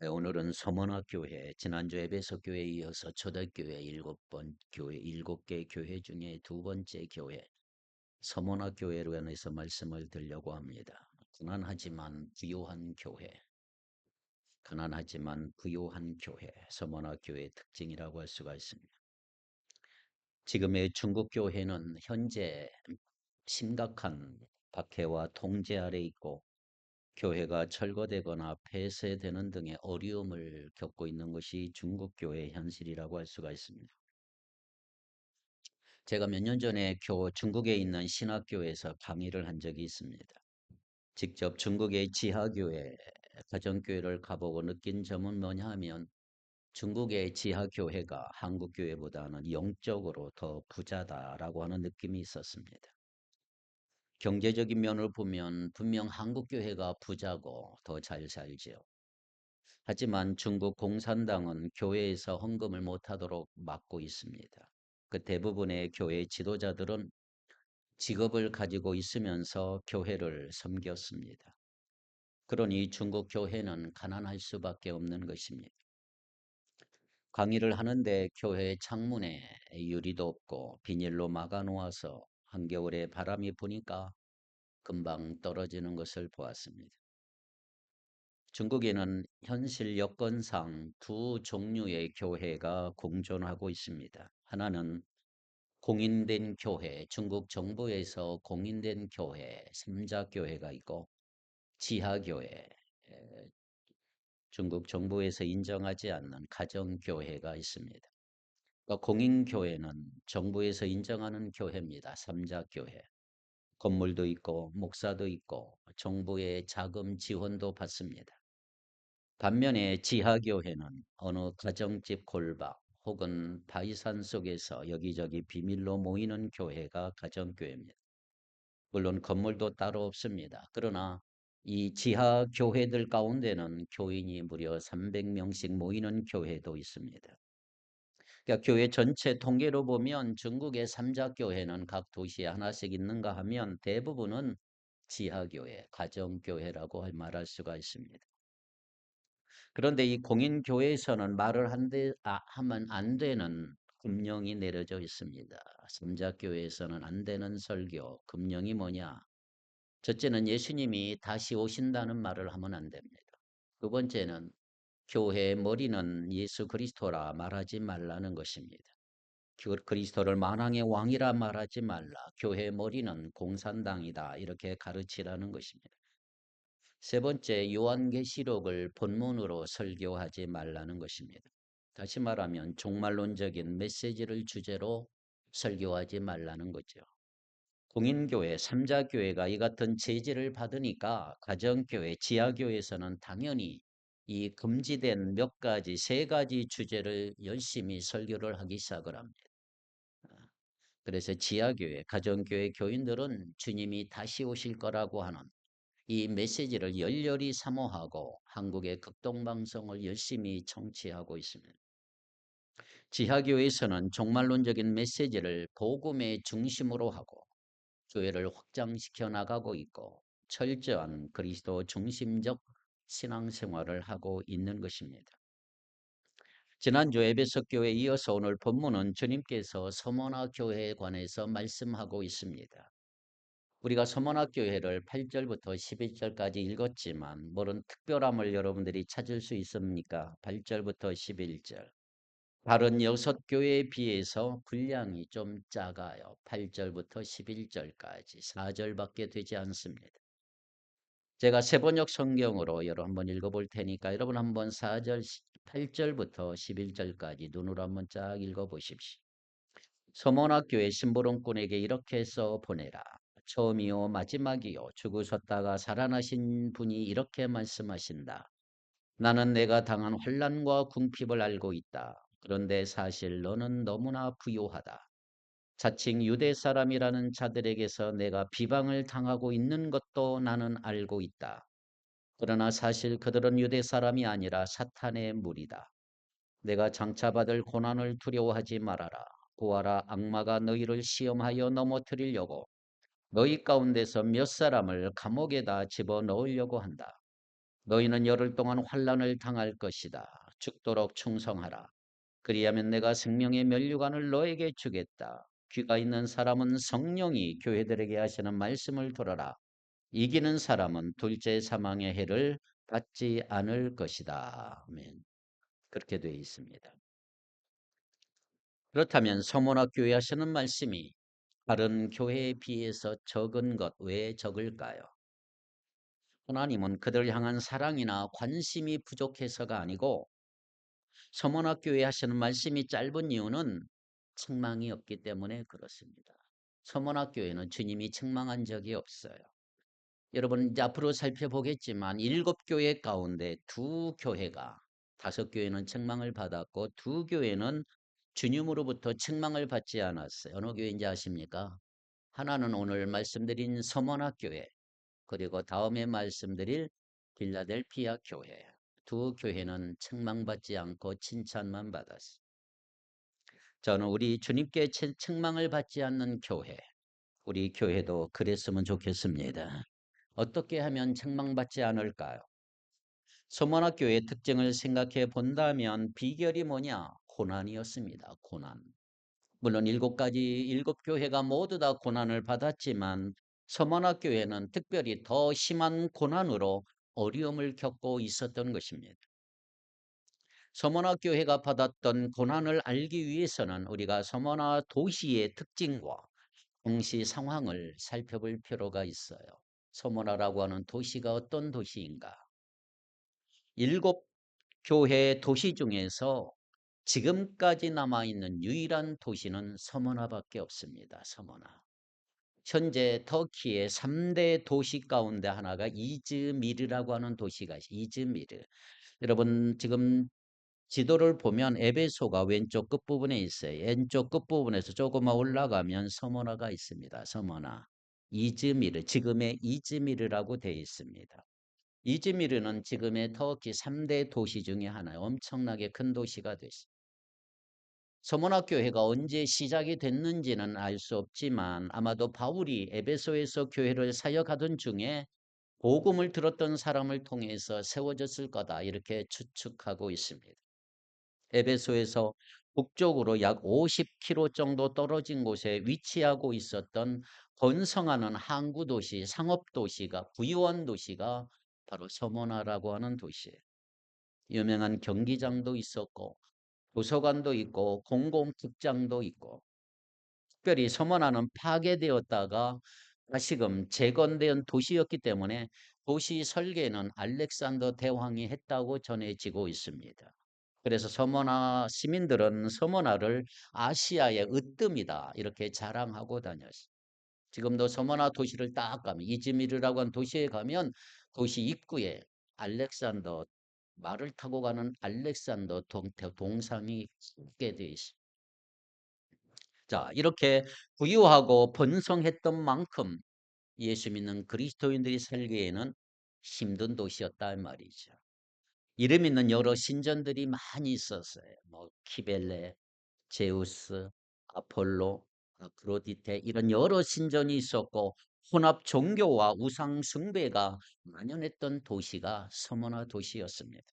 오늘은 서문화교회, 지난주 에베소 교회에 이어서 초대교회 일곱 개 교회 중에 두 번째 교회, 서문화교회로 관해서 말씀을 드리려고 합니다. 가난하지만 부유한 교회, 서문화교회의 특징이라고 할 수가 있습니다. 지금의 중국 교회는 현재 심각한 박해와 통제 아래 있고 교회가 철거되거나 폐쇄되는 등의 어려움을 겪고 있는 것이 중국 교회의 현실이라고 할 수가 있습니다. 제가 몇 년 전에 중국에 있는 신학교에서 강의를 한 적이 있습니다. 직접 중국의 지하교회, 가정교회를 가보고 느낀 점은 뭐냐 하면 중국의 지하교회가 한국교회보다는 영적으로 더 부자다라고 하는 느낌이 있었습니다. 경제적인 면을 보면 분명 한국교회가 부자고 더 잘 살지요. 하지만 중국 공산당은 교회에서 헌금을 못하도록 막고 있습니다. 그 대부분의 교회 지도자들은 직업을 가지고 있으면서 교회를 섬겼습니다. 그러니 중국 교회는 가난할 수밖에 없는 것입니다. 강의를 하는데 교회 창문에 유리도 없고 비닐로 막아 놓아서 한겨울에 바람이 부니까 금방 떨어지는 것을 보았습니다. 중국에는 현실 여건상 두 종류의 교회가 공존하고 있습니다. 하나는 공인된 교회, 중국 정부에서 공인된 교회, 삼자교회가 있고 지하교회, 중국 정부에서 인정하지 않는 가정교회가 있습니다. 그러니까 공인교회는 정부에서 인정하는 교회입니다. 삼자교회. 건물도 있고 목사도 있고 정부의 자금 지원도 받습니다. 반면에 지하교회는 어느 가정집 골방 혹은 바위산 속에서 여기저기 비밀로 모이는 교회가 가정교회입니다. 물론 건물도 따로 없습니다. 그러나 이 지하교회들 가운데는 교인이 무려 300명씩 모이는 교회도 있습니다. 그러니까 교회 전체 통계로 보면 중국의 삼자교회는 각 도시에 하나씩 있는가 하면 대부분은 지하교회, 가정교회라고 말할 수가 있습니다. 그런데 이 공인교회에서는 말을 하면 안 되는 금령이 내려져 있습니다. 삼자교회에서는 안 되는 설교, 금령이 뭐냐? 첫째는 예수님이 다시 오신다는 말을 하면 안 됩니다. 두 번째는 교회의 머리는 예수 그리스도라 말하지 말라는 것입니다. 그리스도를 만왕의 왕이라 말하지 말라. 교회의 머리는 공산당이다. 이렇게 가르치라는 것입니다. 세 번째, 요한계시록을 본문으로 설교하지 말라는 것입니다. 다시 말하면 종말론적인 메시지를 주제로 설교하지 말라는 거죠. 공인교회, 삼자교회가 이 같은 제지를 받으니까 가정교회, 지하교회에서는 당연히 이 금지된 세 가지 주제를 열심히 설교를 하기 시작을 합니다. 그래서 지하교회, 가정교회 교인들은 주님이 다시 오실 거라고 하는 이 메시지를 열렬히 사모하고 한국의 극동방송을 열심히 청취하고 있습니다. 지하교회에서는 종말론적인 메시지를 복음의 중심으로 하고 교회를 확장시켜 나가고 있고 철저한 그리스도 중심적 신앙생활을 하고 있는 것입니다. 지난주 에베소 교회에 이어서 오늘 본문은 주님께서 서머나 교회에 관해서 말씀하고 있습니다. 우리가 서머나 교회를 8절부터 11절까지 읽었지만 뭐런 특별함을 여러분들이 찾을 수 있습니까? 8절부터 11절. 다른 6교회에 비해서 분량이 좀 작아요. 8절부터 11절까지 4절밖에 되지 않습니다. 제가 세번역 성경으로 여러분 한번 읽어볼 테니까 여러분 한번 8절부터 11절까지 눈으로 한번 쫙 읽어보십시오. 서문학교의 심부름꾼에게 이렇게 써 보내라. 처음이요 마지막이요 죽으셨다가 살아나신 분이 이렇게 말씀하신다. 나는 내가 당한 환난과 궁핍을 알고 있다. 그런데 사실 너는 너무나 부요하다. 자칭 유대 사람이라는 자들에게서 내가 비방을 당하고 있는 것도 나는 알고 있다. 그러나 사실 그들은 유대 사람이 아니라 사탄의 무리다. 내가 장차받을 고난을 두려워하지 말아라. 보아라, 악마가 너희를 시험하여 넘어뜨리려고 너희 가운데서 몇 사람을 감옥에다 집어넣으려고 한다. 너희는 열흘 동안 환난을 당할 것이다. 죽도록 충성하라. 그리하면 내가 생명의 면류관을 너에게 주겠다. 귀가 있는 사람은 성령이 교회들에게 하시는 말씀을 들어라. 이기는 사람은 둘째 사망의 해를 받지 않을 것이다. 아멘. 그렇게 되어 있습니다. 그렇다면 서문학교에 하시는 말씀이 다른 교회에 비해서 적은 것 왜 적을까요? 하나님은 그들을 향한 사랑이나 관심이 부족해서가 아니고 서문학교에 하시는 말씀이 짧은 이유는 책망이 없기 때문에 그렇습니다. 서문학교에는 주님이 책망한 적이 없어요. 여러분 이제 앞으로 살펴보겠지만 7교회 가운데 2교회가 5교회는 책망을 받았고 2교회는 주님으로부터 책망을 받지 않았어요. 어느 교회인지 아십니까? 하나는 오늘 말씀드린 서머나교회, 그리고 다음에 말씀드릴 빌라델피아 교회. 2교회는 책망받지 않고 칭찬만 받았어요. 저는 우리 주님께 책망을 받지 않는 교회, 우리 교회도 그랬으면 좋겠습니다. 어떻게 하면 책망받지 않을까요? 서머나교회의 특징을 생각해 본다면 비결이 뭐냐? 고난이었습니다. 고난. 물론 7교회가 모두 다 고난을 받았지만 서머나교회는 특별히 더 심한 고난으로 어려움을 겪고 있었던 것입니다. 서머나교회가 받았던 고난을 알기 위해서는 우리가 서머나 도시의 특징과 당시 상황을 살펴볼 필요가 있어요. 서머나라고 하는 도시가 어떤 도시인가? 7교회 도시 중에서 지금까지 남아있는 유일한 도시는 서머나밖에 없습니다. 서머나. 현재 터키의 3대 도시 가운데 하나가 이즈미르라고 하는 도시가 있어요. 이즈미르. 여러분 지금 지도를 보면 에베소가 왼쪽 끝부분에 있어요. 왼쪽 끝부분에서 조금만 올라가면 서머나가 있습니다. 서머나. 이즈미르, 지금의 이즈미르라고 되어 있습니다. 이즈미르는 지금의 터키 3대 도시 중에 하나예요. 엄청나게 큰 도시가 됐습니다. 서문학교회가 언제 시작이 됐는지는 알 수 없지만 아마도 바울이 에베소에서 교회를 사역하던 중에 복음을 들었던 사람을 통해서 세워졌을 거다 이렇게 추측하고 있습니다. 에베소에서 북쪽으로 약 50km 정도 떨어진 곳에 위치하고 있었던 번성하는 항구 도시, 상업 도시가 부유한 도시가 바로 서머나라고 하는 도시예요. 유명한 경기장도 있었고 도서관도 있고 공공극장도 있고, 특별히 서머나는 파괴되었다가 다시금 재건된 도시였기 때문에 도시 설계는 알렉산더 대왕이 했다고 전해지고 있습니다. 그래서 서머나 시민들은 서머나를 아시아의 으뜸이다 이렇게 자랑하고 다녔어요. 지금도 서머나 도시를 딱 가면 이즈미르라고 하는 도시에 가면 도시 입구에 알렉산더, 말을 타고 가는 알렉산더 동상이 있게 되어 있습니다. 자, 이렇게 부유하고 번성했던 만큼 예수 믿는 그리스도인들이 살기에는 힘든 도시였다 말이죠. 이름 있는 여러 신전들이 많이 있었어요. 뭐 키벨레, 제우스, 아폴로, 아프로디테 이런 여러 신전이 있었고 혼합 종교와 우상 숭배가 만연했던 도시가 서머나 도시였습니다.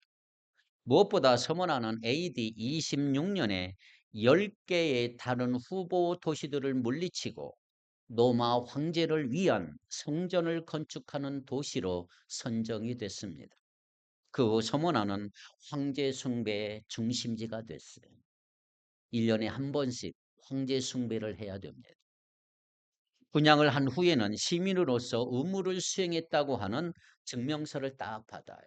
무엇보다 서머나는 AD 26년에 10개의 다른 후보 도시들을 물리치고 로마 황제를 위한 성전을 건축하는 도시로 선정이 됐습니다. 그 후 서머나는 황제 숭배의 중심지가 됐어요. 1년에 한 번씩 황제 숭배를 해야 됩니다. 분양을 한 후에는 시민으로서 의무를 수행했다고 하는 증명서를 딱 받아요.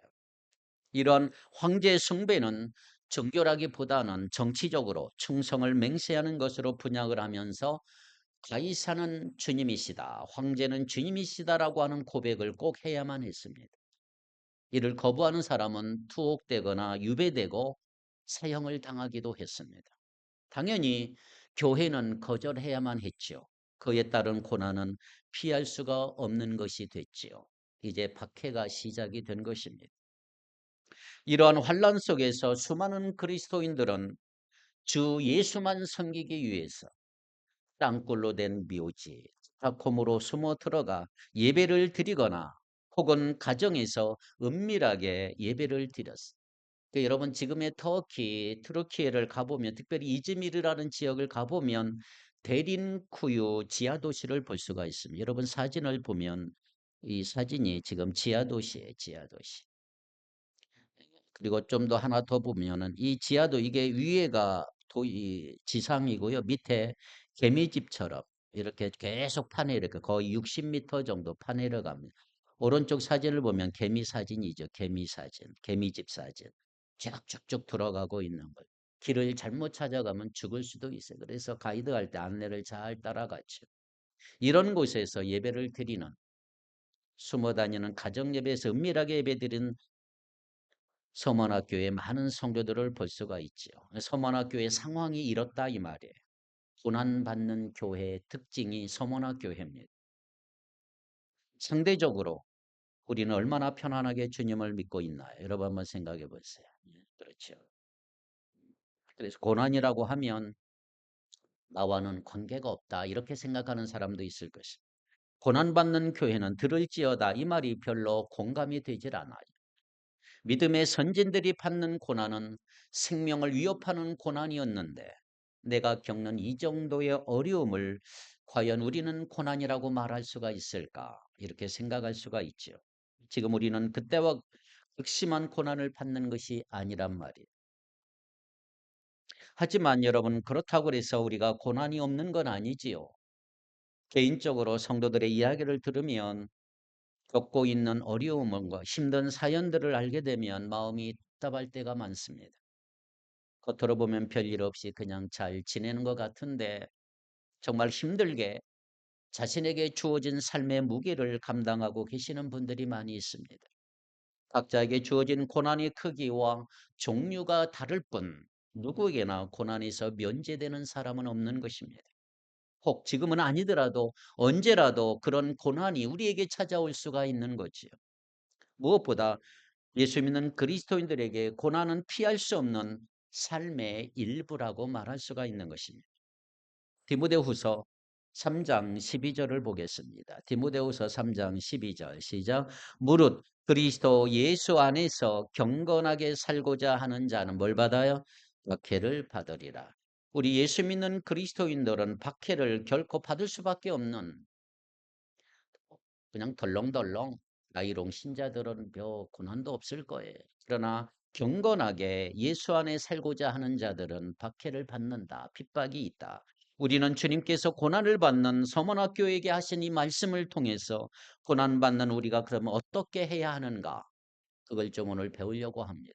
이런 황제 숭배는 정결하기보다는 정치적으로 충성을 맹세하는 것으로 분양을 하면서 가이사는 주님이시다, 황제는 주님이시다라고 하는 고백을 꼭 해야만 했습니다. 이를 거부하는 사람은 투옥되거나 유배되고 사형을 당하기도 했습니다. 당연히 교회는 거절해야만 했죠. 그에 따른 고난은 피할 수가 없는 것이 됐지요. 이제 박해가 시작이 된 것입니다. 이러한 환란 속에서 수많은 그리스도인들은 주 예수만 섬기기 위해서 땅굴로 된 묘지, 스타콤으로 숨어 들어가 예배를 드리거나 혹은 가정에서 은밀하게 예배를 드렸어요. 여러분 지금의 터키, 트르키예를 가보면 특별히 이즈미르라는 지역을 가보면 데린쿠유 지하도시를 볼 수가 있습니다. 여러분 사진을 보면 이 사진이 지금 지하도시예요. 지하도시. 그리고 좀 더 하나 더 보면은 이 지하도 이게 위에가 이 지상이고요. 밑에 개미집처럼 이렇게 계속 파내 이렇게 거의 60m 정도 파내려 갑니다. 오른쪽 사진을 보면 개미 사진이죠. 개미 사진, 개미집 사진. 쭉쭉쭉 들어가고 있는 거예요. 길을 잘못 찾아가면 죽을 수도 있어요. 그래서 가이드할 때 안내를 잘 따라가죠. 이런 곳에서 예배를 드리는 숨어 다니는 가정 예배에서 은밀하게 예배드리는 서문학교의 많은 성도들을 볼 수가 있죠. 서문학교의 상황이 이렇다 이 말이에요. 고난받는 교회의 특징이 서문학교회입니다. 상대적으로 우리는 얼마나 편안하게 주님을 믿고 있나요? 여러분 한번 생각해 보세요. 그렇죠. 그래서 고난이라고 하면 나와는 관계가 없다 이렇게 생각하는 사람도 있을 것입니다. 고난받는 교회는 들을지어다 이 말이 별로 공감이 되질 않아요. 믿음의 선진들이 받는 고난은 생명을 위협하는 고난이었는데 내가 겪는 이 정도의 어려움을 과연 우리는 고난이라고 말할 수가 있을까? 이렇게 생각할 수가 있죠. 지금 우리는 그때와 극심한 고난을 받는 것이 아니란 말이에요. 하지만 여러분 그렇다고 해서 우리가 고난이 없는 건 아니지요. 개인적으로 성도들의 이야기를 들으면 겪고 있는 어려움과 힘든 사연들을 알게 되면 마음이 답답할 때가 많습니다. 겉으로 보면 별일 없이 그냥 잘 지내는 것 같은데 정말 힘들게 자신에게 주어진 삶의 무게를 감당하고 계시는 분들이 많이 있습니다. 각자에게 주어진 고난의 크기와 종류가 다를 뿐 누구에게나 고난에서 면제되는 사람은 없는 것입니다. 혹 지금은 아니더라도 언제라도 그런 고난이 우리에게 찾아올 수가 있는 거지요. 무엇보다 예수 믿는 그리스도인들에게 고난은 피할 수 없는 삶의 일부라고 말할 수가 있는 것입니다. 디모데후서 3장 12절을 보겠습니다. 디모데후서 3장 12절 시작. 무릇 그리스도 예수 안에서 경건하게 살고자 하는 자는 뭘 받아요? 박해를 받으리라. 우리 예수 믿는 그리스도인들은 박해를 결코 받을 수밖에 없는 그냥 덜렁덜렁 나이롱 신자들은 별 고난도 없을 거예요. 그러나 경건하게 예수 안에 살고자 하는 자들은 박해를 받는다. 핍박이 있다. 우리는 주님께서 고난을 받는 서문학교에게 하신 이 말씀을 통해서 고난받는 우리가 그러면 어떻게 해야 하는가? 그걸 좀 오늘 배우려고 합니다.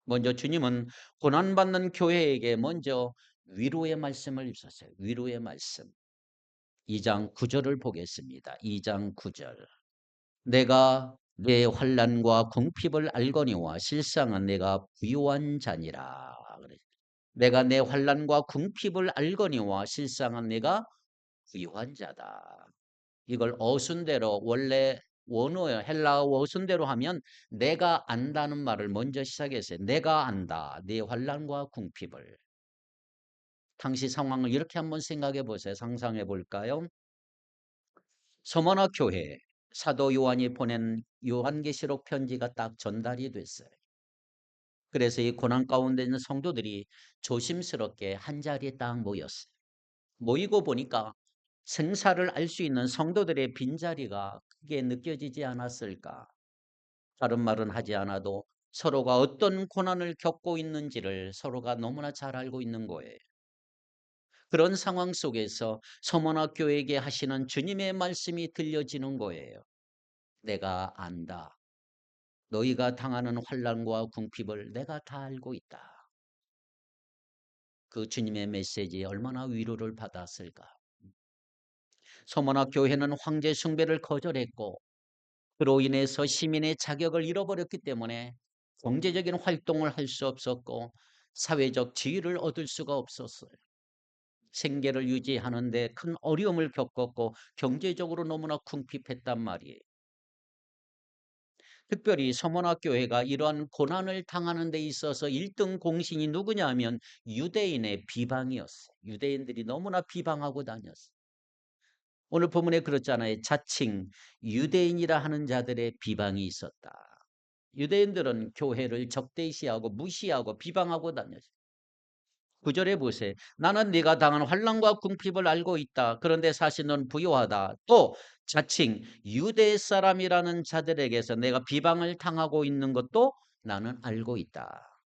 먼저 주님은 고난받는 교회에게 먼저 위로의 말씀을 주셨어요. 위로의 말씀. 2장 9절을 보겠습니다. 2장 9절. 내가 내 환난과 궁핍을 알거니와 실상은 내가 부요한 자니라. 내가 내 환난과 궁핍을 알거니와 실상은 내가 부요한 자다. 이걸 어순대로 원래 원어예요. 헬라어 어순대로 하면 내가 안다는 말을 먼저 시작했어요. 내가 안다. 내 환난과 궁핍을. 당시 상황을 이렇게 한번 생각해 보세요. 상상해 볼까요? 서머나 교회 사도 요한이 보낸 요한계시록 편지가 딱 전달이 됐어요. 그래서 이 고난 가운데 있는 성도들이 조심스럽게 한자리에 딱 모였어요. 모이고 보니까 생사를 알 수 있는 성도들의 빈자리가 크게 느껴지지 않았을까. 다른 말은 하지 않아도 서로가 어떤 고난을 겪고 있는지를 서로가 너무나 잘 알고 있는 거예요. 그런 상황 속에서 서머나교회에게 하시는 주님의 말씀이 들려지는 거예요. 내가 안다. 너희가 당하는 환난과 궁핍을 내가 다 알고 있다. 그 주님의 메시지에 얼마나 위로를 받았을까. 서머나 교회는 황제 숭배를 거절했고 그로 인해서 시민의 자격을 잃어버렸기 때문에 경제적인 활동을 할 수 없었고 사회적 지위를 얻을 수가 없었어요. 생계를 유지하는 데 큰 어려움을 겪었고 경제적으로 너무나 궁핍했단 말이에요. 특별히 서문학교회가 이러한 고난을 당하는 데 있어서 1등 공신이 누구냐 하면 유대인의 비방이었어요. 유대인들이 너무나 비방하고 다녔어요. 오늘 본문에 그렇잖아요. 자칭 유대인이라 하는 자들의 비방이 있었다. 유대인들은 교회를 적대시하고 무시하고 비방하고 다녔어요. 9절에 보세요. 나는 네가 당한 환난과 궁핍을 알고 있다. 그런데 사실 넌 부요하다. 또 자칭 유대 사람이라는 자들에게서 내가 비방을 당하고 있는 것도 나는 알고 있다.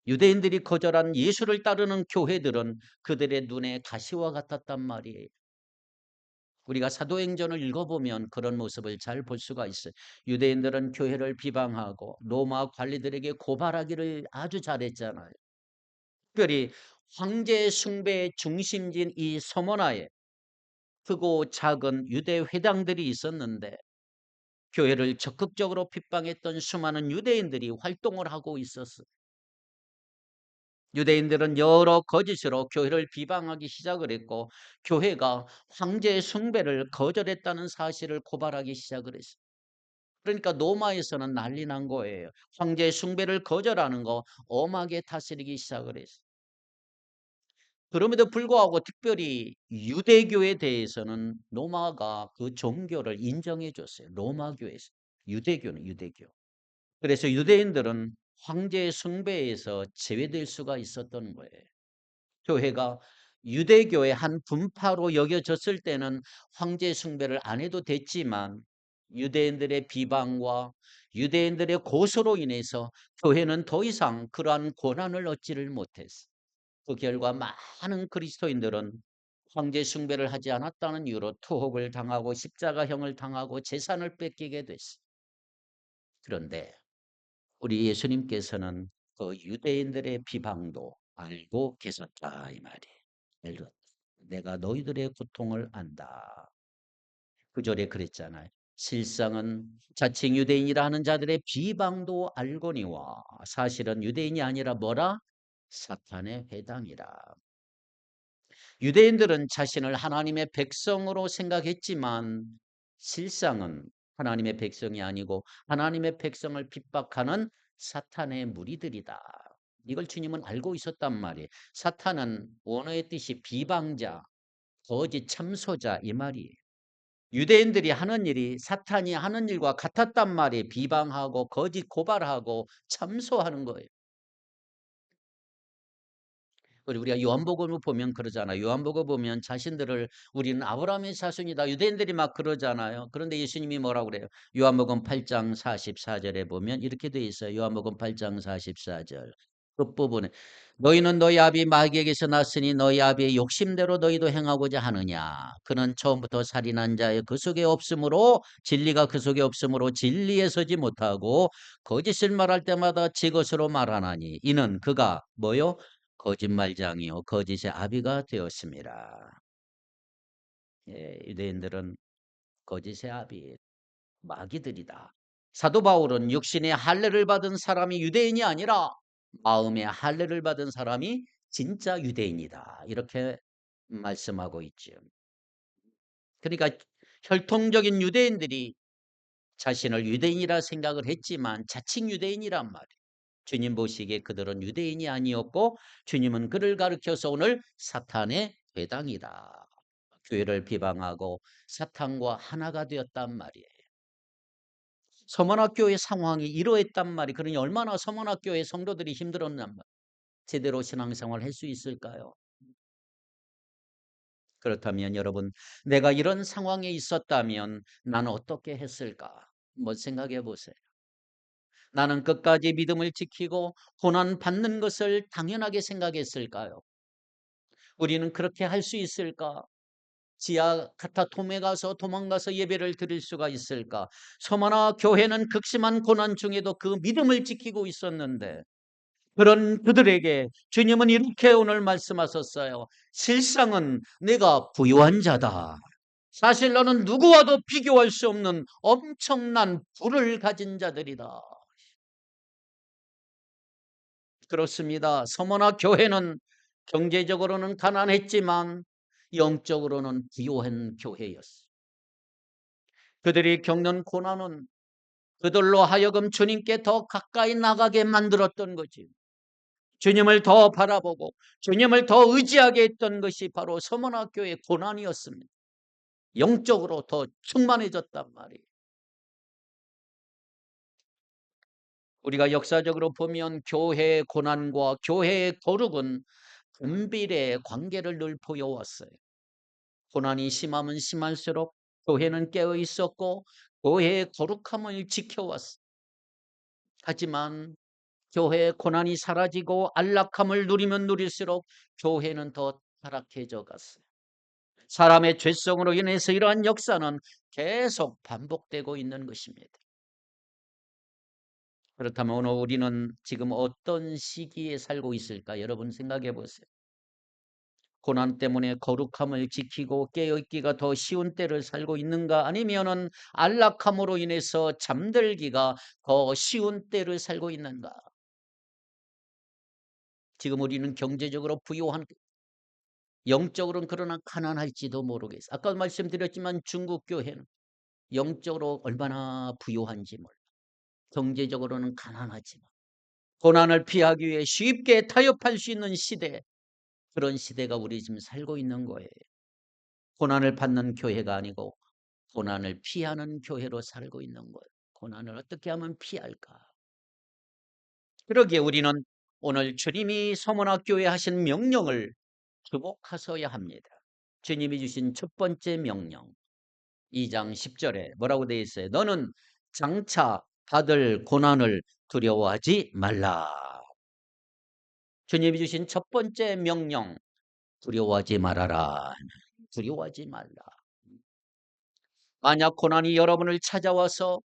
유대인들이 거절한 예수를 따르는 교회들은 그들의 눈에 가시와 같았단 말이에요. 우리가 사도행전을 읽어보면 그런 모습을 잘 볼 수가 있어요. 유대인들은 교회를 비방하고 로마 관리들에게 고발하기를 아주 잘했잖아요. 특별히 황제 숭배의 중심지인 이 서머나에 크고 작은 유대 회당들이 있었는데 교회를 적극적으로 핍박했던 수많은 유대인들이 활동을 하고 있었어요. 유대인들은 여러 거짓으로 교회를 비방하기 시작을 했고 교회가 황제 숭배를 거절했다는 사실을 고발하기 시작을 했어요. 그러니까 로마에서는 난리 난 거예요. 황제 숭배를 거절하는 거 엄하게 다스리기 시작을 했어요. 그럼에도 불구하고 특별히 유대교에 대해서는 로마가 그 종교를 인정해 줬어요. 로마교에서. 유대교는 유대교. 그래서 유대인들은 황제 숭배에서 제외될 수가 있었던 거예요. 교회가 유대교의 한 분파로 여겨졌을 때는 황제 숭배를 안 해도 됐지만 유대인들의 비방과 유대인들의 고소로 인해서 교회는 더 이상 그러한 권한을 얻지를 못했어요. 그 결과 많은 그리스도인들은 황제 숭배를 하지 않았다는 이유로 투옥을 당하고 십자가형을 당하고 재산을 뺏기게 됐어요. 그런데 우리 예수님께서는 그 유대인들의 비방도 알고 계셨다 이 말이에요. 내가 너희들의 고통을 안다. 그 절에 그랬잖아요. 실상은 자칭 유대인이라 하는 자들의 비방도 알거니와 사실은 유대인이 아니라 뭐라? 사탄의 회당이라. 유대인들은 자신을 하나님의 백성으로 생각했지만 실상은 하나님의 백성이 아니고 하나님의 백성을 핍박하는 사탄의 무리들이다. 이걸 주님은 알고 있었단 말이에요. 사탄은 원어의 뜻이 비방자, 거짓 참소자 이 말이에요. 유대인들이 하는 일이 사탄이 하는 일과 같았단 말이에요. 비방하고 거짓 고발하고 참소하는 거예요. 그리고 우리가 요한복음을 보면 그러잖아요. 요한복음 보면 자신들을 우리는 아브라함의 자손이다. 유대인들이 막 그러잖아요. 그런데 예수님이 뭐라고 그래요? 요한복음 8장 44절에 보면 이렇게 돼 있어요. 요한복음 8장 44절. 끝부분에 너희는 너희 아비 마귀에게서 났으니 너희 아비의 욕심대로 너희도 행하고자 하느냐. 그는 처음부터 살인한 자의 그 속에 없으므로 진리가 그 속에 없으므로 진리에 서지 못하고 거짓을 말할 때마다 지 것으로 말하나니 이는 그가 뭐요? 거짓말장이요 거짓의 아비가 되었습니다. 예, 유대인들은 거짓의 아비, 마귀들이다. 사도 바울은 육신의 할례를 받은 사람이 유대인이 아니라 마음의 할례를 받은 사람이 진짜 유대인이다. 이렇게 말씀하고 있죠. 그러니까 혈통적인 유대인들이 자신을 유대인이라 생각을 했지만 자칭 유대인이란 말이에요. 주님 보시기에 그들은 유대인이 아니었고 주님은 그를 가르쳐서 오늘 사탄의 회당이다. 교회를 비방하고 사탄과 하나가 되었단 말이에요. 서문학교의 상황이 이러했단 말이 그러니 얼마나 서문학교의 성도들이 힘들었냔 말이에요. 제대로 신앙생활 할 수 있을까요? 그렇다면 여러분 내가 이런 상황에 있었다면 나는 어떻게 했을까? 한번 생각해 보세요. 나는 끝까지 믿음을 지키고 고난 받는 것을 당연하게 생각했을까요? 우리는 그렇게 할 수 있을까? 지하 카타톰에 가서 도망가서 예배를 드릴 수가 있을까? 서머나 교회는 극심한 고난 중에도 그 믿음을 지키고 있었는데 그런 그들에게 주님은 이렇게 오늘 말씀하셨어요. 실상은 내가 부유한 자다. 사실 너는 누구와도 비교할 수 없는 엄청난 부를 가진 자들이다. 그렇습니다. 서머나 교회는 경제적으로는 가난했지만 영적으로는 부유한 교회였습니다. 그들이 겪는 고난은 그들로 하여금 주님께 더 가까이 나가게 만들었던 거지. 주님을 더 바라보고 주님을 더 의지하게 했던 것이 바로 서문학교의 고난이었습니다. 영적으로 더 충만해졌단 말이에요. 우리가 역사적으로 보면 교회의 고난과 교회의 거룩은 은밀의 관계를 늘 보여왔어요. 고난이 심하면 심할수록 교회는 깨어 있었고 교회의 거룩함을 지켜왔어요. 하지만 교회의 고난이 사라지고 안락함을 누리면 누릴수록 교회는 더 타락해져 갔어요. 사람의 죄성으로 인해서 이러한 역사는 계속 반복되고 있는 것입니다. 그렇다면 오늘 우리는 지금 어떤 시기에 살고 있을까? 여러분 생각해 보세요. 고난 때문에 거룩함을 지키고 깨어있기가 더 쉬운 때를 살고 있는가? 아니면은 안락함으로 인해서 잠들기가 더 쉬운 때를 살고 있는가? 지금 우리는 경제적으로 부유한, 영적으로는 그러나 가난할지도 모르겠어요. 아까 말씀드렸지만 중국 교회는 영적으로 얼마나 부유한지 몰라. 경제적으로는 가난하지만 고난을 피하기 위해 쉽게 타협할 수 있는 시대, 그런 시대가 우리 지금 살고 있는 거예요. 고난을 받는 교회가 아니고 고난을 피하는 교회로 살고 있는 거예요. 고난을 어떻게 하면 피할까? 그러기에 우리는 오늘 주님이 서문학교에 하신 명령을 주목하셔야 합니다. 주님이 주신 첫 번째 명령, 2장 10절에 뭐라고 되어 있어요? 너는 장차 받을 고난을 두려워하지 말라. 주님이 주신 첫 번째 명령, 두려워하지 말아라. 두려워하지 말라. 만약 고난이 여러분을 찾아와서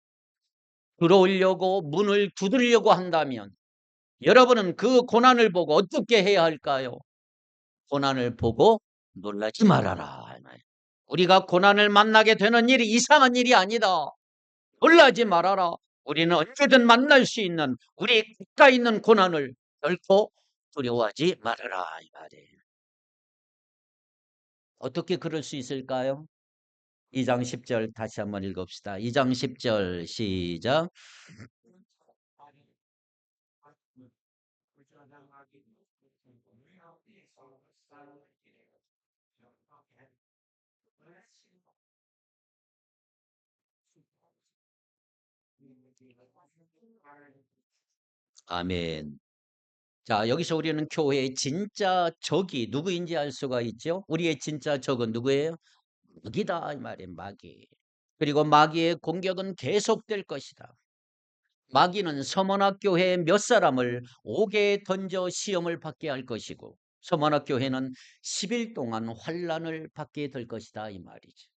들어오려고 문을 두드리려고 한다면 여러분은 그 고난을 보고 어떻게 해야 할까요? 고난을 보고 놀라지 말아라. 우리가 고난을 만나게 되는 일이 이상한 일이 아니다. 놀라지 말아라. 우리는 언제든 만날 수 있는 우리 가까이 있는 고난을 결코 두려워하지 말아라. 이 말이에요. 어떻게 그럴 수 있을까요? 2장 10절 다시 한번 읽읍시다. 2장 10절 시작. 아멘. 자, 여기서 우리는 교회의 진짜 적이 누구인지 알 수가 있죠. 우리의 진짜 적은 누구예요? 마귀다 이 말이에요. 마귀. 그리고 마귀의 공격은 계속될 것이다. 마귀는 서문학 교회의 몇 사람을 옥에 던져 시험을 받게 할 것이고 서문학 교회는 10일 동안 환난을 받게 될 것이다 이 말이죠.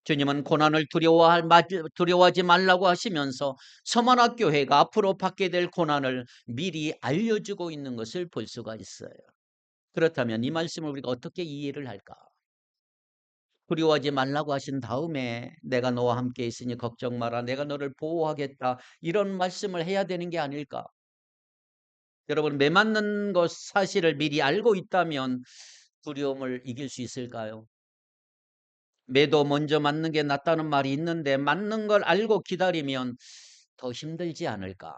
주님은 고난을 두려워하지 말라고 하시면서 서문학 교회가 앞으로 받게 될 고난을 미리 알려주고 있는 것을 볼 수가 있어요. 그렇다면 이 말씀을 우리가 어떻게 이해를 할까? 두려워하지 말라고 하신 다음에 내가 너와 함께 있으니 걱정 마라. 내가 너를 보호하겠다. 이런 말씀을 해야 되는 게 아닐까? 여러분, 매 맞는 것 사실을 미리 알고 있다면 두려움을 이길 수 있을까요? 매도 먼저 맞는 게 낫다는 말이 있는데 맞는 걸 알고 기다리면 더 힘들지 않을까?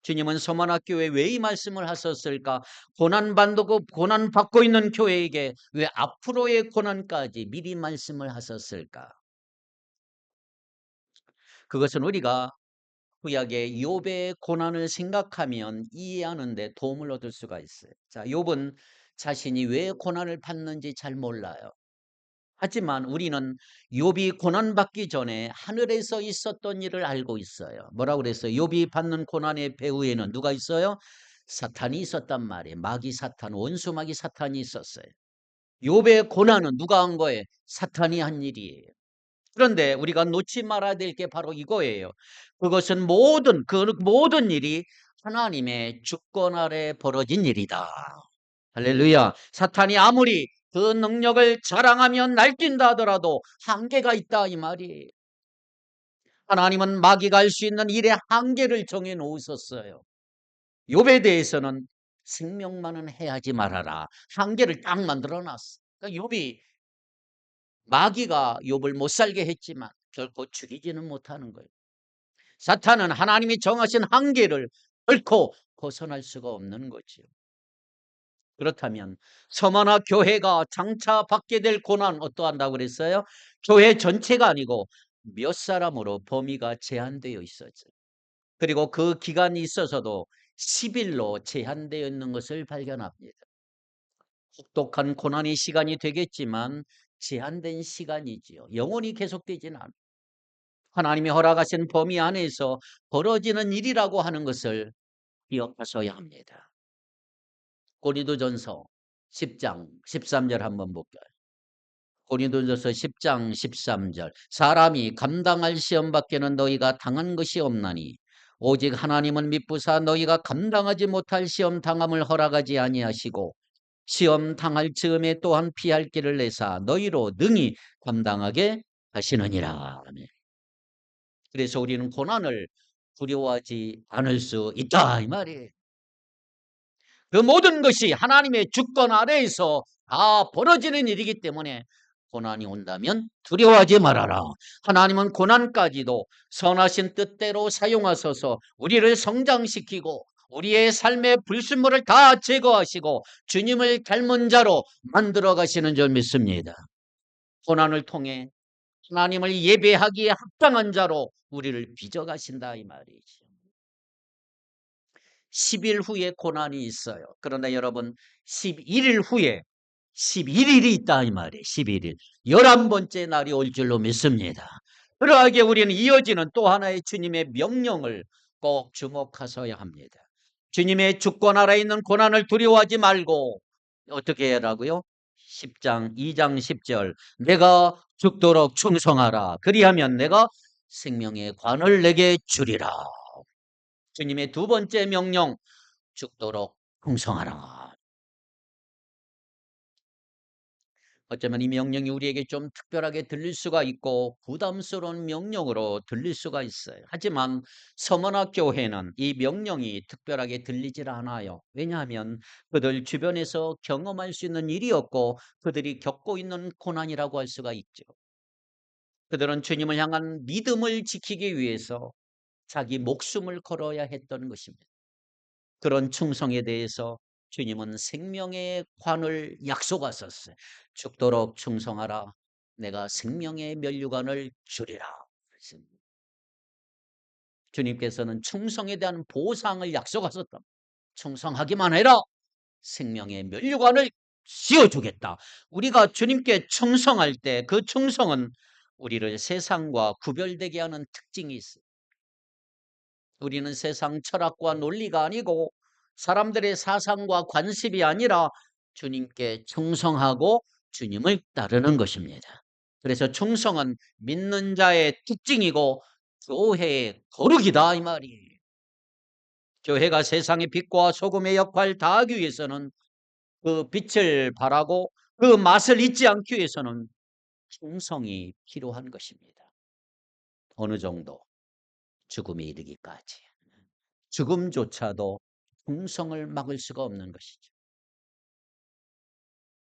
주님은 서문학교에 왜 이 말씀을 하셨을까? 고난받고 있는 교회에게 왜 앞으로의 고난까지 미리 말씀을 하셨을까? 그것은 우리가 구약의 욥의 고난을 생각하면 이해하는 데 도움을 얻을 수가 있어요. 자, 욥은 자신이 왜 고난을 받는지 잘 몰라요. 하지만 우리는 욥이 고난받기 전에 하늘에서 있었던 일을 알고 있어요. 뭐라고 그랬어요? 욥이 받는 고난의 배후에는 누가 있어요? 사탄이 있었단 말이에요. 마귀 사탄, 원수 마귀 사탄이 있었어요. 욥의 고난은 누가 한 거예요? 사탄이 한 일이에요. 그런데 우리가 놓지 말아야 될 게 바로 이거예요. 그것은 그 모든 일이 하나님의 주권 아래 벌어진 일이다. 할렐루야. 사탄이 아무리 그 능력을 자랑하며 날뛴다 하더라도 한계가 있다 이 말이에요. 하나님은 마귀가 할 수 있는 일의 한계를 정해 놓으셨어요. 욥에 대해서는 생명만은 해하지 말아라. 한계를 딱 만들어 놨어. 그러니까 욥이 마귀가 욥을 못 살게 했지만 결코 죽이지는 못하는 거예요. 사탄은 하나님이 정하신 한계를 결코 벗어날 수가 없는 거죠. 그렇다면 서머나 교회가 장차 받게 될 고난 어떠한다고 그랬어요? 교회 전체가 아니고 몇 사람으로 범위가 제한되어 있었죠. 그리고 그 기간이 있어서도 10일로 제한되어 있는 것을 발견합니다. 혹독한 고난의 시간이 되겠지만 제한된 시간이지요. 영원히 계속되지는 않아요. 하나님이 허락하신 범위 안에서 벌어지는 일이라고 하는 것을 기억하셔야 합니다. 고린도전서 10장 13절 한번 볼까요? 고린도전서 10장 13절 사람이 감당할 시험밖에는 너희가 당한 것이 없나니 오직 하나님은 미쁘사 너희가 감당하지 못할 시험 당함을 허락하지 아니하시고 시험 당할 즈음에 또한 피할 길을 내사 너희로 능히 감당하게 하시느니라. 그래서 우리는 고난을 두려워하지 않을 수 있다 이 말이에요. 그 모든 것이 하나님의 주권 아래에서 다 벌어지는 일이기 때문에 고난이 온다면 두려워하지 말아라. 하나님은 고난까지도 선하신 뜻대로 사용하셔서 우리를 성장시키고 우리의 삶의 불순물을 다 제거하시고 주님을 닮은 자로 만들어 가시는 줄 믿습니다. 고난을 통해 하나님을 예배하기에 합당한 자로 우리를 빚어가신다 이 말이죠. 10일 후에 고난이 있어요. 그러나 여러분 11일 후에 11일이 있다 이 말이에요. 11일 11번째 날이 올 줄로 믿습니다. 그러하기에 우리는 이어지는 또 하나의 주님의 명령을 꼭 주목하셔야 합니다. 주님의 주권 아래 있는 고난을 두려워하지 말고 어떻게 해라고요? 10장 2장 10절 내가 죽도록 충성하라. 그리하면 내가 생명의 관을 내게 주리라. 주님의 두 번째 명령 죽도록 충성하라. 어쩌면 이 명령이 우리에게 좀 특별하게 들릴 수가 있고 부담스러운 명령으로 들릴 수가 있어요. 하지만 서머나 교회는 이 명령이 특별하게 들리질 않아요. 왜냐하면 그들 주변에서 경험할 수 있는 일이었고 그들이 겪고 있는 고난이라고 할 수가 있죠. 그들은 주님을 향한 믿음을 지키기 위해서 자기 목숨을 걸어야 했던 것입니다. 그런 충성에 대해서 주님은 생명의 관을 약속하셨어요. 죽도록 충성하라. 내가 생명의 면류관을 주리라. 주님께서는 충성에 대한 보상을 약속하셨다. 충성하기만 해라. 생명의 면류관을 씌워주겠다. 우리가 주님께 충성할 때 그 충성은 우리를 세상과 구별되게 하는 특징이 있어요. 우리는 세상 철학과 논리가 아니고 사람들의 사상과 관습이 아니라 주님께 충성하고 주님을 따르는 것입니다. 그래서 충성은 믿는 자의 특징이고 교회의 거룩이다 이 말이에요. 교회가 세상의 빛과 소금의 역할을 다하기 위해서는 그 빛을 발하고 그 맛을 잊지 않기 위해서는 충성이 필요한 것입니다. 어느 정도 죽음에 이르기까지. 죽음조차도 충성을 막을 수가 없는 것이죠.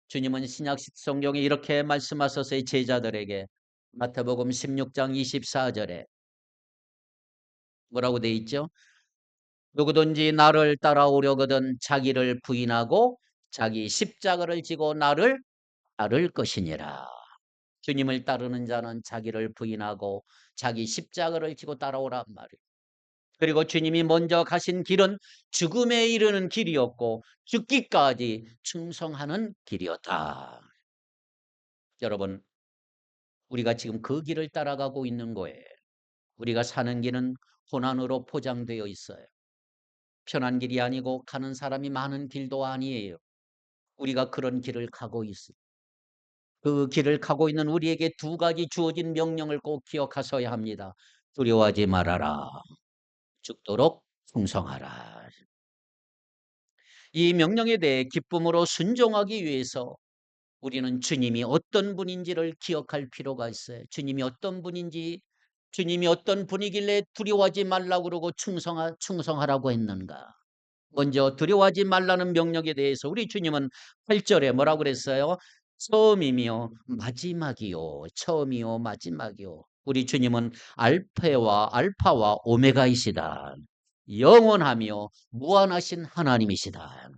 주님은 신약 성경에 이렇게 말씀하셔서 제자들에게 마태복음 16장 24절에 뭐라고 돼 있죠? 누구든지 나를 따라오려거든 자기를 부인하고 자기 십자가를 지고 나를 따를 것이니라. 주님을 따르는 자는 자기를 부인하고 자기 십자가를 지고 따라오란 말이에요. 그리고 주님이 먼저 가신 길은 죽음에 이르는 길이었고 죽기까지 충성하는 길이었다. 여러분, 우리가 지금 그 길을 따라가고 있는 거예요. 우리가 사는 길은 고난으로 포장되어 있어요. 편한 길이 아니고 가는 사람이 많은 길도 아니에요. 우리가 그런 길을 가고 있어요. 그 길을 가고 있는 우리에게 두 가지 주어진 명령을 꼭 기억하셔야 합니다. 두려워하지 말아라. 죽도록 충성하라. 이 명령에 대해 기쁨으로 순종하기 위해서 우리는 주님이 어떤 분인지를 기억할 필요가 있어요. 주님이 어떤 분인지, 주님이 어떤 분이길래 두려워하지 말라고 그러고 충성하라고 했는가. 먼저 두려워하지 말라는 명령에 대해서 우리 주님은 8절에 뭐라고 그랬어요? 처음이며 마지막이요. 처음이요 마지막이요. 우리 주님은 알파와 오메가이시다. 영원하며 무한하신 하나님이시다.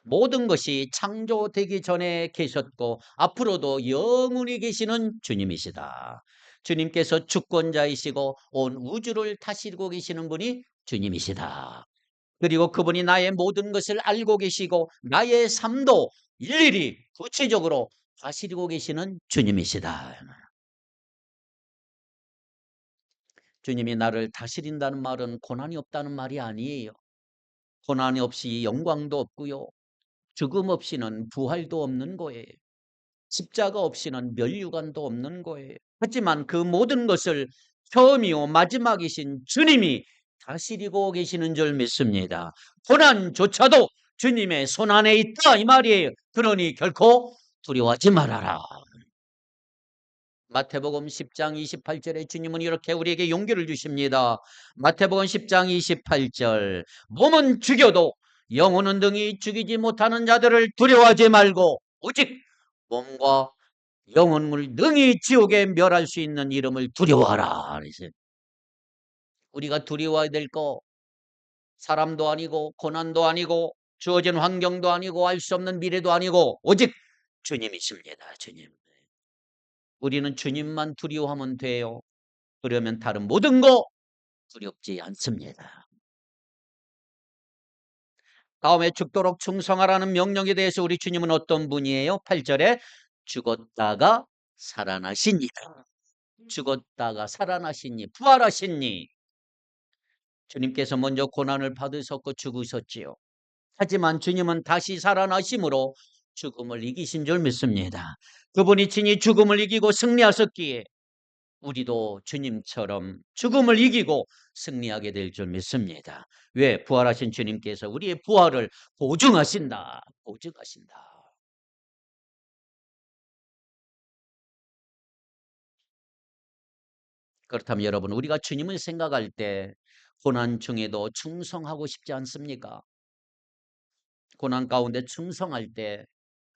모든 것이 창조되기 전에 계셨고 앞으로도 영원히 계시는 주님이시다. 주님께서 주권자이시고 온 우주를 다스리고 계시는 분이 주님이시다. 그리고 그분이 나의 모든 것을 알고 계시고 나의 삶도 일일이 구체적으로 다스리고 계시는 주님이시다. 주님이 나를 다스린다는 말은 고난이 없다는 말이 아니에요. 고난이 없이 영광도 없고요. 죽음 없이는 부활도 없는 거예요. 십자가 없이는 면류관도 없는 거예요. 하지만 그 모든 것을 처음이요 마지막이신 주님이 다스리고 계시는 줄 믿습니다. 고난조차도 주님의 손안에 있다 이 말이에요. 그러니 결코 두려워하지 말아라. 마태복음 10장 28절에 주님은 이렇게 우리에게 용기를 주십니다. 마태복음 10장 28절 몸은 죽여도 영혼은 등이 죽이지 못하는 자들을 두려워하지 말고 오직 몸과 영혼을 능히 지옥에 멸할 수 있는 이름을 두려워하라. 우리가 두려워해야 될 거 사람도 아니고 고난도 아니고 주어진 환경도 아니고 알 수 없는 미래도 아니고 오직 주님이십니다. 주님. 우리는 주님만 두려워하면 돼요. 그러면 다른 모든 거 두렵지 않습니다. 다음에 죽도록 충성하라는 명령에 대해서 우리 주님은 어떤 분이에요? 8절에 죽었다가 살아나시니라. 죽었다가 살아나시니 부활하시니 주님께서 먼저 고난을 받으셨고 죽으셨지요. 하지만 주님은 다시 살아나심으로 죽음을 이기신 줄 믿습니다. 그분이 친히 죽음을 이기고 승리하셨기에 우리도 주님처럼 죽음을 이기고 승리하게 될 줄 믿습니다. 왜? 부활하신 주님께서 우리의 부활을 보증하신다. 보증하신다. 그렇다면 여러분 우리가 주님을 생각할 때 고난 중에도 충성하고 싶지 않습니까? 고난 가운데 충성할 때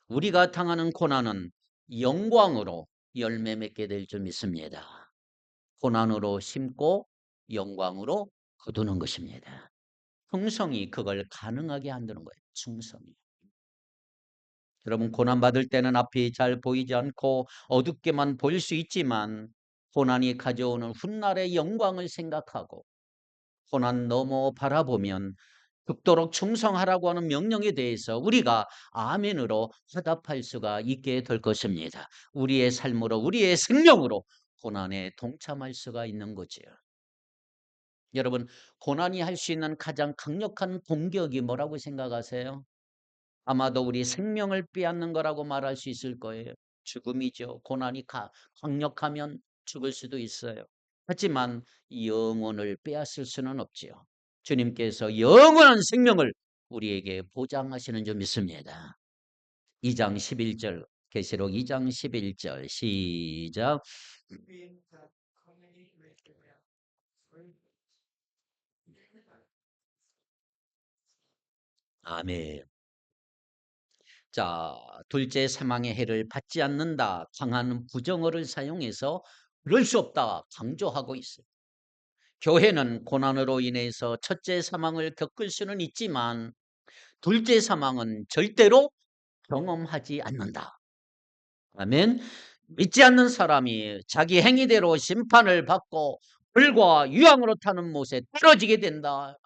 우리가 당하는 고난은 영광으로 열매 맺게 될 줄 믿습니다. 고난으로 심고 영광으로 거두는 것입니다. 충성이 그걸 가능하게 한다는 거예요. 충성이. 여러분 고난받을 때는 앞이 잘 보이지 않고 어둡게만 보일 수 있지만 고난이 가져오는 훗날의 영광을 생각하고 고난 넘어 바라보면 극도록 충성하라고 하는 명령에 대해서 우리가 아멘으로 화답할 수가 있게 될 것입니다. 우리의 삶으로 우리의 생명으로 고난에 동참할 수가 있는 거지요. 여러분 고난이 할 수 있는 가장 강력한 공격이 뭐라고 생각하세요? 아마도 우리 생명을 빼앗는 거라고 말할 수 있을 거예요. 죽음이죠. 고난이 강력하면 죽을 수도 있어요. 하지만 영혼을 빼앗을 수는 없지요. 주님께서 영원한 생명을 우리에게 보장하시는 줄 믿습니다. 2장 11절 계시록 2장 11절 시작. 아멘. 자, 둘째 사망의 해를 받지 않는다. 강한 부정어를 사용해서 그럴 수 없다 강조하고 있어요. 교회는 고난으로 인해서 첫째 사망을 겪을 수는 있지만 둘째 사망은 절대로 경험하지 않는다. 아멘. 믿지 않는 사람이 자기 행위대로 심판을 받고 불과 유황으로 타는 못에 떨어지게 된다.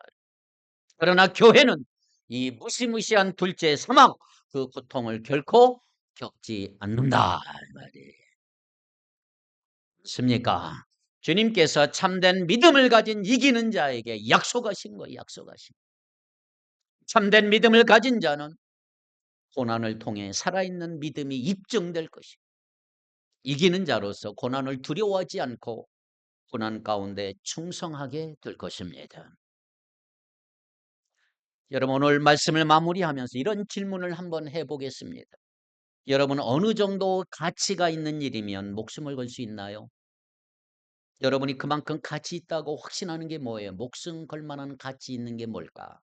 그러나 교회는 이 무시무시한 둘째 사망 그 고통을 결코 겪지 않는다. 맞습니까? 주님께서 참된 믿음을 가진 이기는 자에게 약속하신 거예요. 약속하신. 참된 믿음을 가진 자는 고난을 통해 살아있는 믿음이 입증될 것이고 이기는 자로서 고난을 두려워하지 않고 고난 가운데 충성하게 될 것입니다. 여러분 오늘 말씀을 마무리하면서 이런 질문을 한번 해보겠습니다. 여러분 어느 정도 가치가 있는 일이면 목숨을 걸 수 있나요? 여러분이 그만큼 가치 있다고 확신하는 게 뭐예요? 목숨 걸 만한 가치 있는 게 뭘까?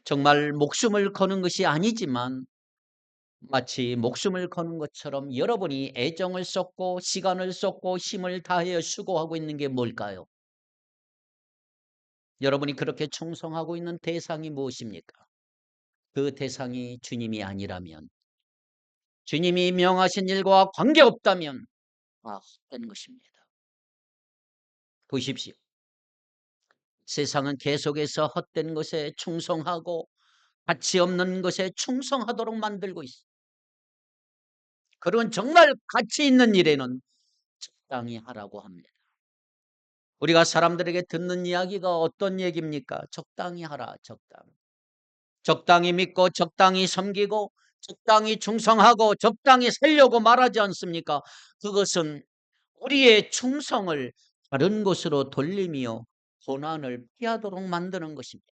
정말 목숨을 거는 것이 아니지만 마치 목숨을 거는 것처럼 여러분이 애정을 쏟고 시간을 쏟고 힘을 다하여 수고하고 있는 게 뭘까요? 여러분이 그렇게 충성하고 있는 대상이 무엇입니까? 그 대상이 주님이 아니라면, 주님이 명하신 일과 관계없다면 헛된 것입니다. 보십시오. 세상은 계속해서 헛된 것에 충성하고 가치 없는 것에 충성하도록 만들고 있습니다. 그런 정말 가치 있는 일에는 적당히 하라고 합니다. 우리가 사람들에게 듣는 이야기가 어떤 얘기입니까? 적당히 하라, 적당히. 적당히 믿고 적당히 섬기고 적당히 충성하고 적당히 살려고 말하지 않습니까? 그것은 우리의 충성을 다른 곳으로 돌리며 고난을 피하도록 만드는 것입니다.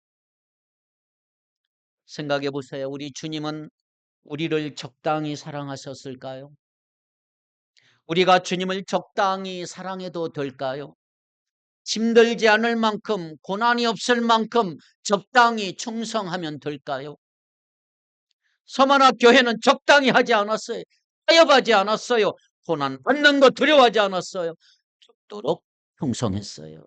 생각해 보세요. 우리 주님은 우리를 적당히 사랑하셨을까요? 우리가 주님을 적당히 사랑해도 될까요? 힘들지 않을 만큼, 고난이 없을 만큼 적당히 충성하면 될까요? 서만화 교회는 적당히 하지 않았어요. 타협하지 않았어요. 고난 받는 거 두려워하지 않았어요. 죽도록 충성했어요.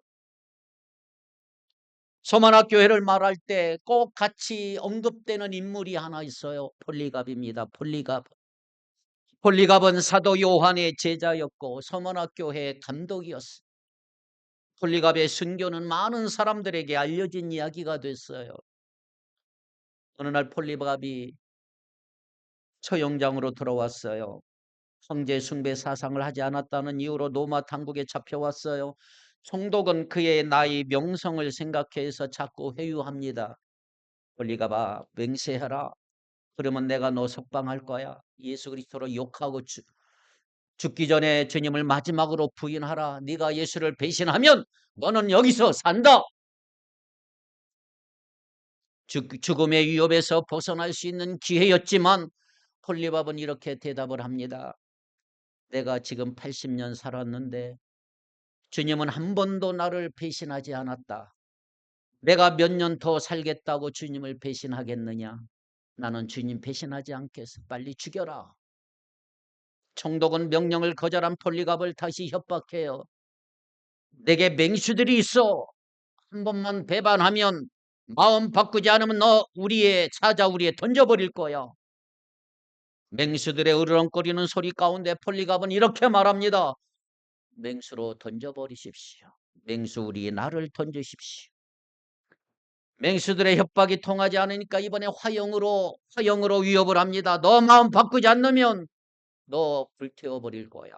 서만화 교회를 말할 때 꼭 같이 언급되는 인물이 하나 있어요. 폴리갑입니다. 폴리갑. 폴리갑은 사도 요한의 제자였고 서만화 교회의 감독이었어요. 폴리갑의 순교는 많은 사람들에게 알려진 이야기가 됐어요. 어느 날 폴리갑이 처형장으로 들어왔어요. 황제 숭배 사상을 하지 않았다는 이유로 로마 당국에 잡혀왔어요. 총독은 그의 나이 명성을 생각해서 자꾸 회유합니다. 폴리갑아, 맹세하라. 그러면 내가 너 석방할 거야. 예수 그리스도로 욕하고 죽기 전에 주님을 마지막으로 부인하라. 네가 예수를 배신하면 너는 여기서 산다. 죽음의 위협에서 벗어날 수 있는 기회였지만 폴리갑은 이렇게 대답을 합니다. 내가 지금 80년 살았는데 주님은 한 번도 나를 배신하지 않았다. 내가 몇 년 더 살겠다고 주님을 배신하겠느냐? 나는 주님 배신하지 않겠어. 빨리 죽여라. 총독은 명령을 거절한 폴리갑을 다시 협박해요. 내게 맹수들이 있어. 한 번만 배반하면 마음 바꾸지 않으면 너 우리의 사자 우리에 던져버릴 거야. 맹수들의 으르렁거리는 소리 가운데 폴리갑은 이렇게 말합니다. 맹수로 던져버리십시오. 맹수 우리 나를 던지십시오. 맹수들의 협박이 통하지 않으니까 이번에 화형으로 위협을 합니다. 너 마음 바꾸지 않으면 너 불태워버릴 거야.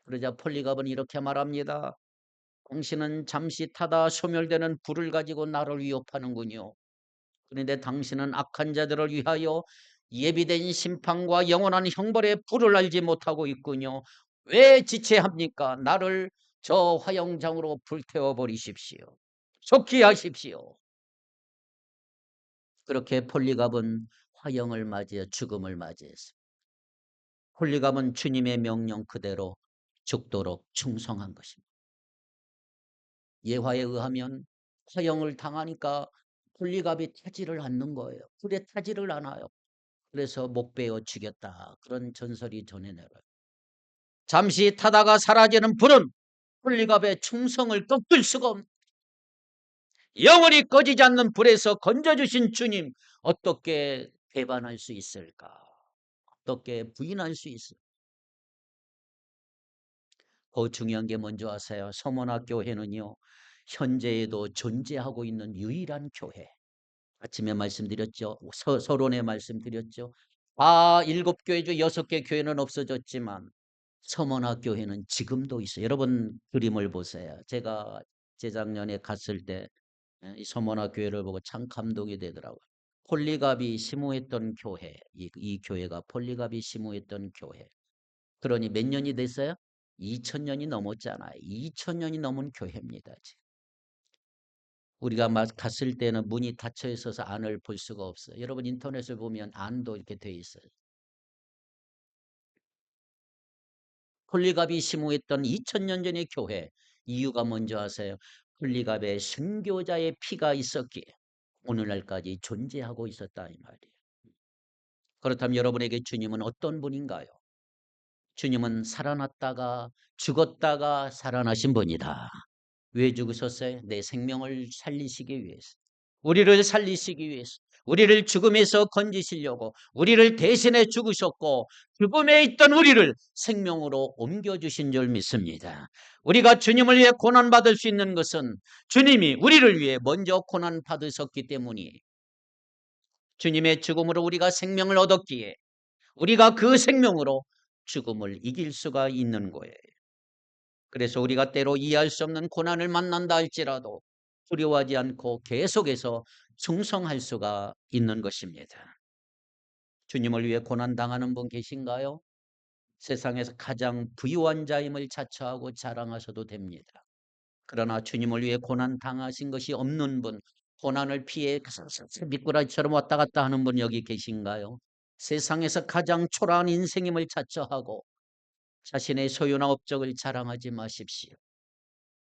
그러자 폴리갑은 이렇게 말합니다. 당신은 잠시 타다 소멸되는 불을 가지고 나를 위협하는군요. 그런데 당신은 악한 자들을 위하여 예비된 심판과 영원한 형벌의 불을 알지 못하고 있군요. 왜 지체합니까? 나를 저 화영장으로 불태워버리십시오. 속히 하십시오. 그렇게 폴리갑은 화형을 맞이해 죽음을 맞이했습니다. 폴리갑은 주님의 명령 그대로 죽도록 충성한 것입니다. 예화에 의하면 화형을 당하니까 폴리갑이 타지를 않는 거예요. 불에 타지를 않아요. 그래서 목 베어 죽였다. 그런 전설이 전해내려요. 잠시 타다가 사라지는 불은 폴리갑의 충성을 꺾을 수가 없는, 영원히 꺼지지 않는 불에서 건져주신 주님 어떻게 배반할 수 있을까? 어떻게 부인할 수 있을까? 더 중요한 게 뭔지 아세요? 서머나 교회는요, 현재에도 존재하고 있는 유일한 교회. 아침에 말씀드렸죠. 서론에 말씀드렸죠. 일곱 교회 중 6개 교회는 없어졌지만 서머나 교회는 지금도 있어요. 여러분 그림을 보세요. 제가 재작년에 갔을 때 이 서머나 교회를 보고 참 감동이 되더라고요. 폴리갑이 심호했던 교회, 이 교회가 폴리갑이 심호했던 교회. 그러니 몇 년이 됐어요? 2000년이 넘었잖아요. 2000년이 넘은 교회입니다. 지금. 우리가 갔을 때는 문이 닫혀 있어서 안을 볼 수가 없어요. 여러분 인터넷을 보면 안도 이렇게 돼 있어요. 폴리갑이 심호했던 2000년 전의 교회, 이유가 뭔지 아세요? 폴리갑의 순교자의 피가 있었기에 오늘날까지 존재하고 있었다 이 말이에요. 그렇다면 여러분에게 주님은 어떤 분인가요? 주님은 살아났다가 죽었다가 살아나신 분이다. 왜 죽으셨어요? 내 생명을 살리시기 위해서. 우리를 살리시기 위해서. 우리를 죽음에서 건지시려고 우리를 대신해 죽으셨고 죽음에 있던 우리를 생명으로 옮겨주신 줄 믿습니다. 우리가 주님을 위해 고난받을 수 있는 것은 주님이 우리를 위해 먼저 고난받으셨기 때문이에요. 주님의 죽음으로 우리가 생명을 얻었기에 우리가 그 생명으로 죽음을 이길 수가 있는 거예요. 그래서 우리가 때로 이해할 수 없는 고난을 만난다 할지라도 두려워하지 않고 계속해서 충성할 수가 있는 것입니다. 주님을 위해 고난당하는 분 계신가요? 세상에서 가장 부유한 자임을 자처하고 자랑하셔도 됩니다. 그러나 주님을 위해 고난당하신 것이 없는 분, 고난을 피해 미꾸라지처럼 왔다 갔다 하는 분 여기 계신가요? 세상에서 가장 초라한 인생임을 자처하고 자신의 소유나 업적을 자랑하지 마십시오.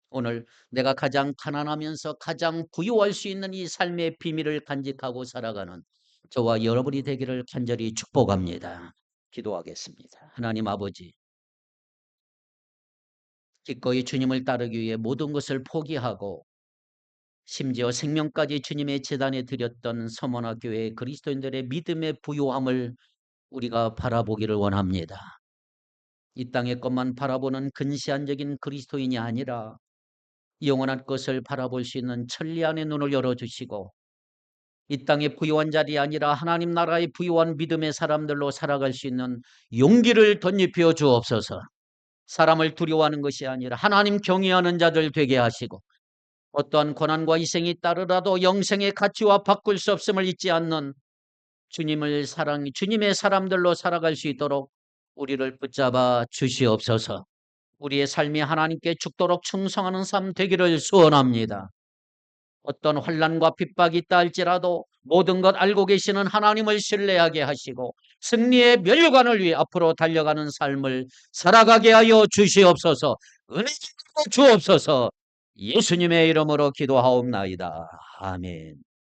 오늘 내가 가장 가난하면서 가장 부유할 수 있는 이 삶의 비밀을 간직하고 살아가는 저와 여러분이 되기를 간절히 축복합니다. 기도하겠습니다. 하나님 아버지, 기꺼이 주님을 따르기 위해 모든 것을 포기하고 심지어 생명까지 주님의 제단에 드렸던 서머나 교회 그리스도인들의 믿음의 부요함을 우리가 바라보기를 원합니다. 이 땅의 것만 바라보는 근시안적인 그리스도인이 아니라 영원한 것을 바라볼 수 있는 천리안의 눈을 열어주시고 이 땅의 부유한 자리 아니라 하나님 나라의 부유한 믿음의 사람들로 살아갈 수 있는 용기를 덧입혀 주옵소서. 사람을 두려워하는 것이 아니라 하나님 경외하는 자들 되게 하시고 어떠한 고난과 희생이 따르라도 영생의 가치와 바꿀 수 없음을 잊지 않는 주님의 사람들로 살아갈 수 있도록 우리를 붙잡아 주시옵소서. 우리의 삶이 하나님께 죽도록 충성하는 삶 되기를 소원합니다. 어떤 환난과 핍박이 있다 할지라도 모든 것 알고 계시는 하나님을 신뢰하게 하시고 승리의 멸관을 위해 앞으로 달려가는 삶을 살아가게 하여 주시옵소서. 은혜 주옵소서. 예수님의 이름으로 기도하옵나이다. 아멘.